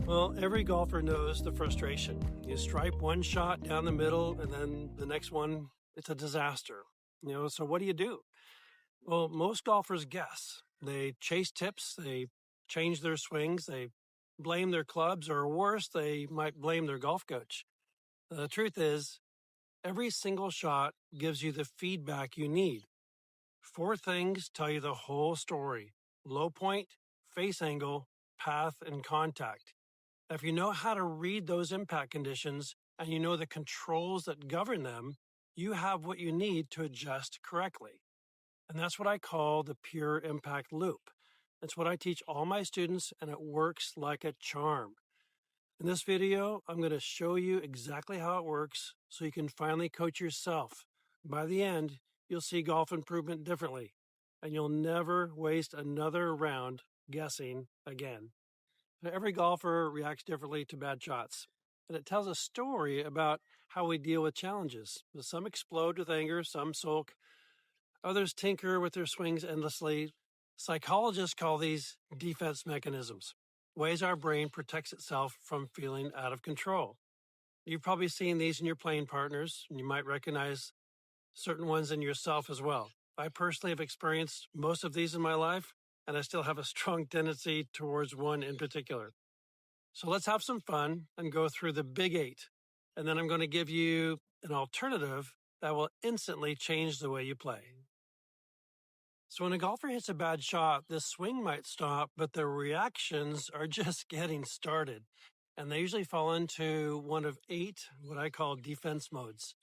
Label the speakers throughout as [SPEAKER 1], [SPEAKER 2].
[SPEAKER 1] Well, every golfer knows the frustration. You stripe one shot down the middle, and then the next one, it's a disaster. So what do? Well, most golfers guess. They chase tips, they change their swings, they blame their clubs, or worse, they might blame their golf coach. The truth is, every single shot gives you the feedback you need. Four things tell you the whole story: low point, face angle, path, and contact. If you know how to read those impact conditions and you know the controls that govern them, you have what you need to adjust correctly. And that's what I call the pure impact loop. It's what I teach all my students, and it works like a charm. In this video, I'm going to show you exactly how it works so you can finally coach yourself. By the end, you'll see golf improvement differently, and you'll never waste another round guessing again. Every golfer reacts differently to bad shots, and it tells a story about how we deal with challenges. Some explode with anger, some sulk, others tinker with their swings endlessly. Psychologists call these defense mechanisms, ways our brain protects itself from feeling out of control. You've probably seen these in your playing partners, and you might recognize certain ones in yourself as well. I personally have experienced most of these in my life, and I still have a strong tendency towards one in particular. So let's have some fun and go through the big eight. And then I'm going to give you an alternative that will instantly change the way you play. So when a golfer hits a bad shot, the swing might stop, but the reactions are just getting started. And they usually fall into one of 8, what I call defense modes.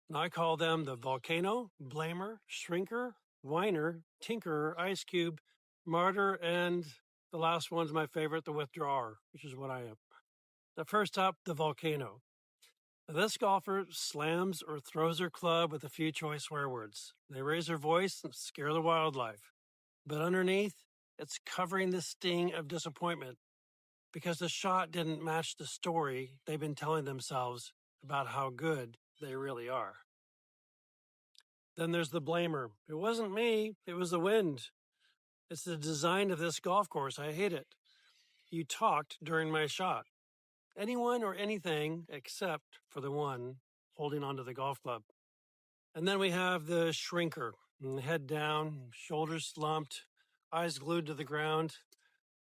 [SPEAKER 1] And I call them the volcano, blamer, shrinker, whiner, tinkerer, ice cube, martyr, and the last one's my favorite, the withdrawer, which is what I am. The first up, the volcano. This golfer slams or throws their club with a few choice swear words. They raise their voice and scare the wildlife. But underneath, it's covering the sting of disappointment because the shot didn't match the story they've been telling themselves about how good they really are. Then there's the blamer. It wasn't me, it was the wind. It's the design of this golf course. I hate it. You talked during my shot. Anyone or anything except for the one holding onto the golf club. And then we have the shrinker. Head down, shoulders slumped, eyes glued to the ground.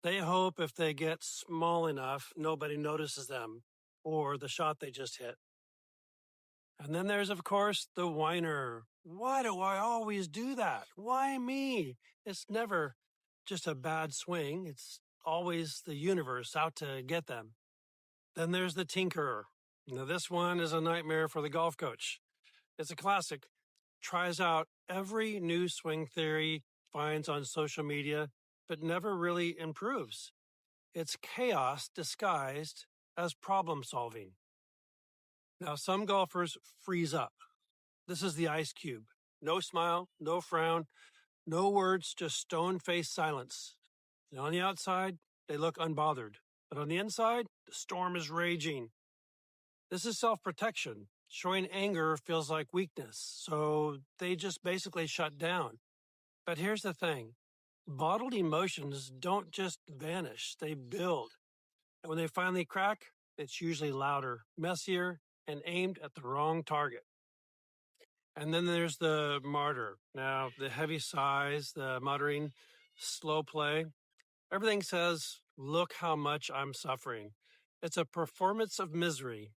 [SPEAKER 1] They hope if they get small enough, nobody notices them or the shot they just hit. And then there's, of course, the whiner. Why do I always do that? Why me? It's never just a bad swing. It's always the universe out to get them. Then there's the tinkerer. Now, this one is a nightmare for the golf coach. It's a classic. Tries out every new swing theory finds on social media, but never really improves. It's chaos disguised as problem solving. Now, some golfers freeze up. This is the ice cube. No smile, no frown, no words, just stone-faced silence. And on the outside, they look unbothered. But on the inside, the storm is raging. This is self-protection. Showing anger feels like weakness, so they just basically shut down. But here's the thing. Bottled emotions don't just vanish, they build. And when they finally crack, it's usually louder, messier, and aimed at the wrong target. And then there's the martyr. Now, the heavy sighs, the muttering, slow play. Everything says, look how much I'm suffering. It's a performance of misery.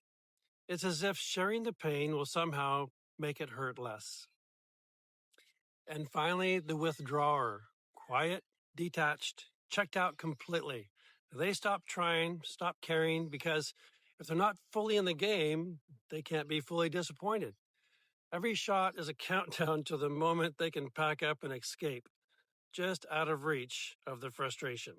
[SPEAKER 1] It's as if sharing the pain will somehow make it hurt less. And finally, the withdrawer. Quiet, detached, checked out completely. They stop trying, stop caring, because if they're not fully in the game, they can't be fully disappointed. Every shot is a countdown to the moment they can pack up and escape, just out of reach of the frustration.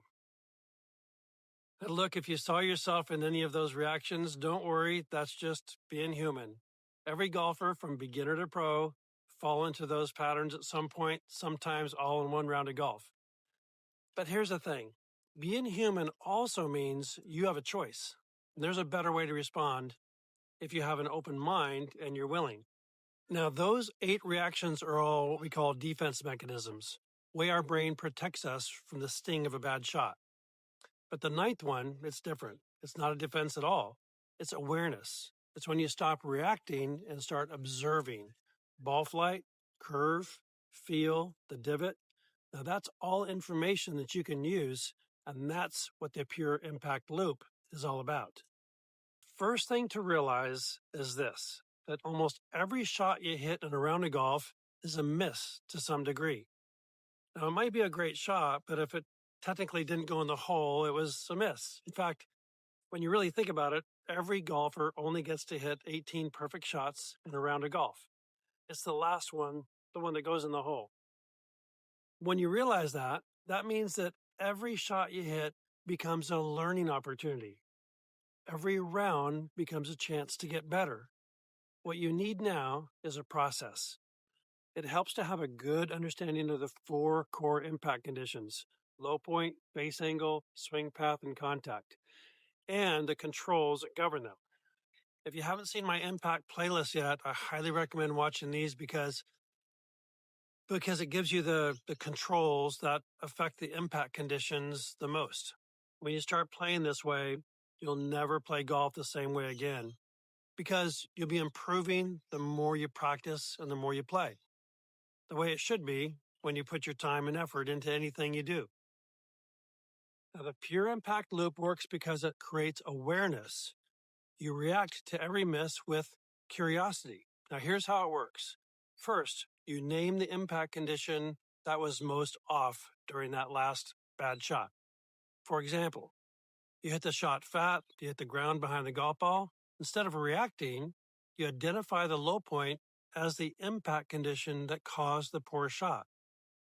[SPEAKER 1] And look, if you saw yourself in any of those reactions, don't worry, that's just being human. Every golfer from beginner to pro fall into those patterns at some point, sometimes all in one round of golf. But here's the thing. Being human also means you have a choice. There's a better way to respond if you have an open mind and you're willing. Now, those 8 reactions are all what we call defense mechanisms, way our brain protects us from the sting of a bad shot. But the 9th one, it's different. It's not a defense at all. It's awareness. It's when you stop reacting and start observing ball flight, curve, feel, the divot. Now that's all information that you can use, and that's what the pure impact loop is all about. First thing to realize is this, that almost every shot you hit in a round of golf is a miss to some degree. Now, it might be a great shot, but if it technically didn't go in the hole, it was a miss. In fact, when you really think about it, every golfer only gets to hit 18 perfect shots in a round of golf. It's the last one, the one that goes in the hole. When you realize that, that means that every shot you hit becomes a learning opportunity. Every round becomes a chance to get better. What you need now is a process. It helps to have a good understanding of the 4 core impact conditions: low point, face angle, swing path, and contact, and the controls that govern them. If you haven't seen my impact playlist yet, I highly recommend watching these because it gives you the controls that affect the impact conditions the most. When you start playing this way, you'll never play golf the same way again because you'll be improving the more you practice and the more you play. The way it should be when you put your time and effort into anything you do. Now, the pure impact loop works because it creates awareness. You react to every miss with curiosity. Now, here's how it works. First, you name the impact condition that was most off during that last bad shot. For example, you hit the shot fat, you hit the ground behind the golf ball. Instead of reacting, you identify the low point as the impact condition that caused the poor shot.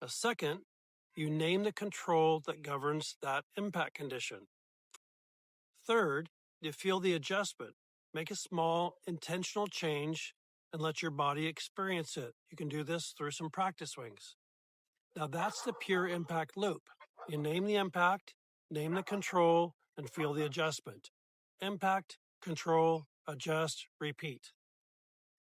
[SPEAKER 1] A second, you name the control that governs that impact condition. Third, you feel the adjustment. Make a small intentional change and let your body experience it. You can do this through some practice swings. Now that's the pure impact loop. You name the impact, name the control, and feel the adjustment. Impact, control, adjust, repeat.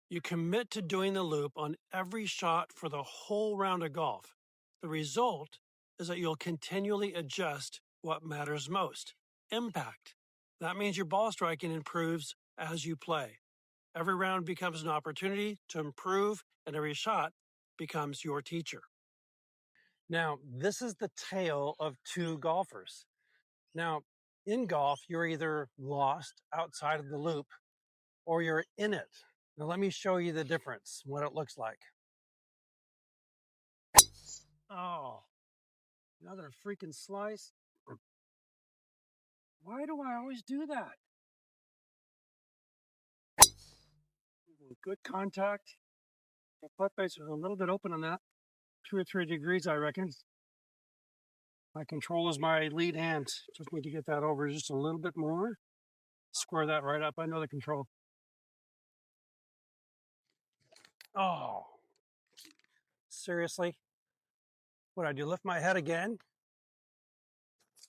[SPEAKER 1] You commit to doing the loop on every shot for the whole round of golf. The result is that you'll continually adjust what matters most: impact. That means your ball striking improves as you play. Every round becomes an opportunity to improve, and every shot becomes your teacher. Now, this is the tale of 2 golfers. Now, in golf, you're either lost outside of the loop or you're in it. Now, let me show you the difference, what it looks like. Oh, another freaking slice. Why do I always do that? Good contact. The putt face was a little bit open on that. 2 or 3 degrees, I reckon. My control is my lead hand. Just need to get that over just a little bit more. Square that right up. I know the control. Oh, seriously? What I do? Lift my head again?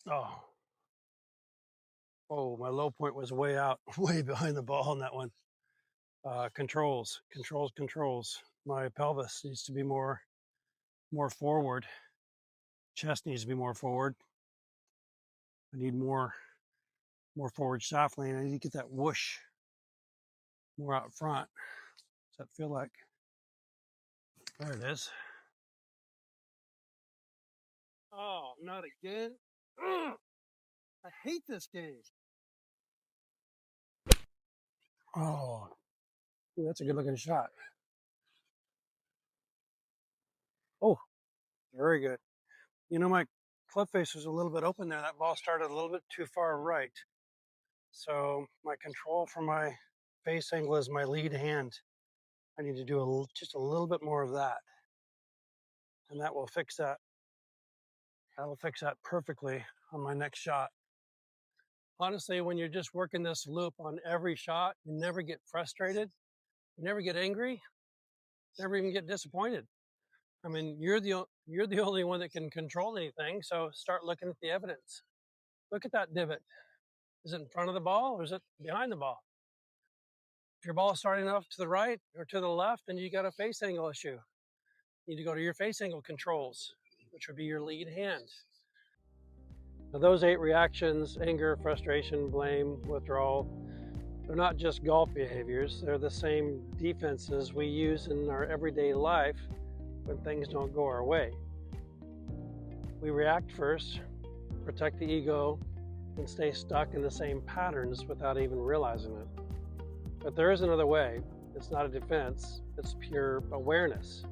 [SPEAKER 1] Oh. Oh, my low point was way out, way behind the ball on that one. Controls. My pelvis needs to be more forward. Chest needs to be more forward. I need more forward shaft lane. I need to get that whoosh more out front. Does that feel like? There it is. Oh, not again. Ugh, I hate this game. Oh, ooh, that's a good looking shot. Oh, very good. You know, my club face was a little bit open there. That ball started a little bit too far right. So my control for my face angle is my lead hand. I need to do just a little bit more of that. And that will fix that. That'll fix that perfectly on my next shot. Honestly, when you're just working this loop on every shot, you never get frustrated, you never get angry, never even get disappointed. I mean, you're the only one that can control anything, so start looking at the evidence. Look at that divot. Is it in front of the ball or is it behind the ball? If your ball is starting off to the right or to the left, then you got a face angle issue. You need to go to your face angle controls, which would be your lead hand. Now, those 8 reactions, anger, frustration, blame, withdrawal, they're not just golf behaviors. They're the same defenses we use in our everyday life when things don't go our way. We react first, protect the ego, and stay stuck in the same patterns without even realizing it. But there is another way. It's not a defense, it's pure awareness.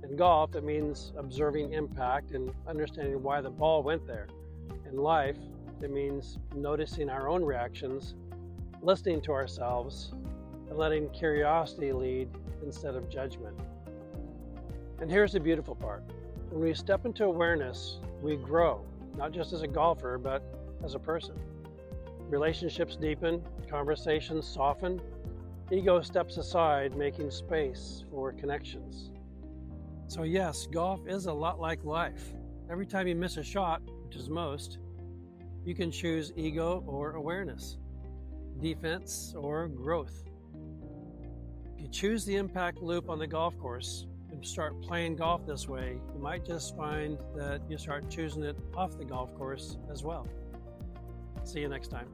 [SPEAKER 1] In golf, it means observing impact and understanding why the ball went there. In life, it means noticing our own reactions, listening to ourselves, and letting curiosity lead instead of judgment. And here's the beautiful part. When we step into awareness, we grow, not just as a golfer, but as a person. Relationships deepen, conversations soften, ego steps aside, making space for connections. So yes, golf is a lot like life. Every time you miss a shot, which is most, you can choose ego or awareness, defense or growth. If you choose the impact loop on the golf course and start playing golf this way, you might just find that you start choosing it off the golf course as well. See you next time.